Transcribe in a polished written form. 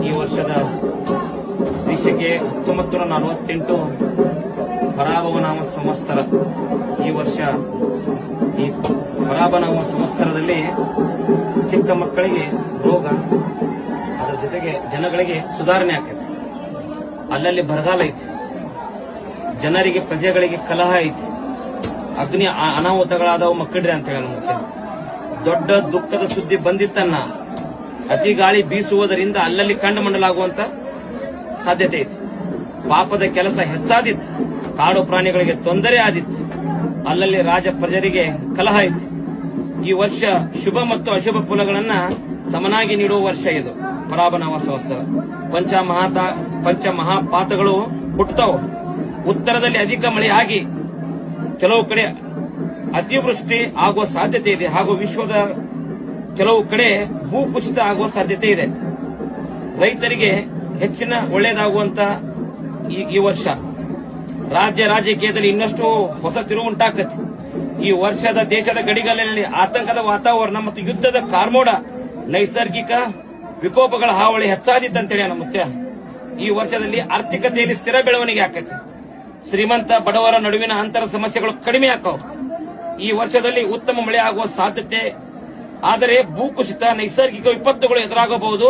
ಈ ವರ್ಷದ ಶೀರ್ಷಿಕೆ 1948 ಪರಾಭವನಾಮ ಸಂವತ್ಸರ. ಈ ವರ್ಷ ಈ ಪರಾಭವನಾಮ ಸಂವತ್ಸರದಲ್ಲಿ ಚಿಕ್ಕ ಮಕ್ಕಳಿಗೆ ರೋಗ, ಅದರ ಜೊತೆಗೆ ಜನಗಳಿಗೆ ಸುಧಾರಣೆ ಆಕೈತಿ. ಅಲ್ಲಲ್ಲಿ ಬರಗಾಲ ಐತಿ, ಜನರಿಗೆ ಪ್ರಜೆಗಳಿಗೆ ಕಲಹ ಐತಿ, ಅಗ್ನಿ ಅನಾಹುತಗಳಾದವು ಮಕ್ಕಳ್ರಿ ಅಂತ ಹೇಳ. ಮುಖ್ಯ ದೊಡ್ಡ ದುಃಖದ ಸುದ್ದಿ ಬಂದಿತ್ತನ್ನ ಅತಿ ಗಾಳಿ ಬೀಸುವುದರಿಂದ ಅಲ್ಲಲ್ಲಿ ಕಂಡು ಮಂಡಲಾಗುವಂತ ಸಾಧ್ಯತೆ ಐತಿ. ಪಾಪದ ಕೆಲಸ ಹೆಚ್ಚಾದಿತ್ತು, ಕಾಡು ಪ್ರಾಣಿಗಳಿಗೆ ತೊಂದರೆ ಆದಿತ್ತು, ಅಲ್ಲಲ್ಲಿ ರಾಜ ಪ್ರಜರಿಗೆ ಕಲಹ ಐತಿ. ಈ ವರ್ಷ ಶುಭ ಮತ್ತು ಅಶುಭ ಫಲಗಳನ್ನ ಸಮನಾಗಿ ನೀಡುವ ವರ್ಷ ಇದು ಪರಾಭವನಾಮ ಸಂವತ್ಸರ. ಪಂಚಮಹಾಪಾತಗಳು ಹುಟ್ಟುತ್ತಾವ. ಉತ್ತರದಲ್ಲಿ ಅಧಿಕ ಮಳೆ ಆಗಿ ಕೆಲವು ಕಡೆ ಅತಿವೃಷ್ಟಿ ಆಗುವ ಸಾಧ್ಯತೆ ಇದೆ, ಹಾಗೂ ವಿಶ್ವದ ಕೆಲವು ಕಡೆ ಭೂಕುಸಿತ ಆಗುವ ಸಾಧ್ಯತೆ ಇದೆ. ರೈತರಿಗೆ ಹೆಚ್ಚಿನ ಒಳ್ಳೆಯದಾಗುವಂತ ಈ ವರ್ಷ. ರಾಜಕೀಯದಲ್ಲಿ ಇನ್ನಷ್ಟು ಹೊಸ ತಿರುವು ಉಂಟಾಕತ್ತೆ. ಈ ವರ್ಷದ ದೇಶದ ಗಡಿಗಳಲ್ಲಿ ಆತಂಕದ ವಾತಾವರಣ ಮತ್ತು ಯುದ್ಧದ ಕಾರ್ಮೋಡ, ನೈಸರ್ಗಿಕ ವಿಕೋಪಗಳ ಹಾವಳಿ ಹೆಚ್ಚಾದಿತ್ತಂತೇಳಿ ನಮ್ಮ ಮುಖ್ಯ. ಈ ವರ್ಷದಲ್ಲಿ ಆರ್ಥಿಕತೆಯಲ್ಲಿ ಸ್ಥಿರ ಬೆಳವಣಿಗೆ ಆಕತ್ತೆ. ಶ್ರೀಮಂತ ಬಡವರ ನಡುವಿನ ಅಂತರ ಸಮಸ್ಯೆಗಳು ಕಡಿಮೆ ಆಕಾವು. ಈ ವರ್ಷದಲ್ಲಿ ಉತ್ತಮ ಮಳೆ ಆಗುವ ಸಾಧ್ಯತೆ, ಆದರೆ ಭೂಕುಸಿತ, ನೈಸರ್ಗಿಕ ವಿಪತ್ತುಗಳು ಎದುರಾಗಬಹುದು.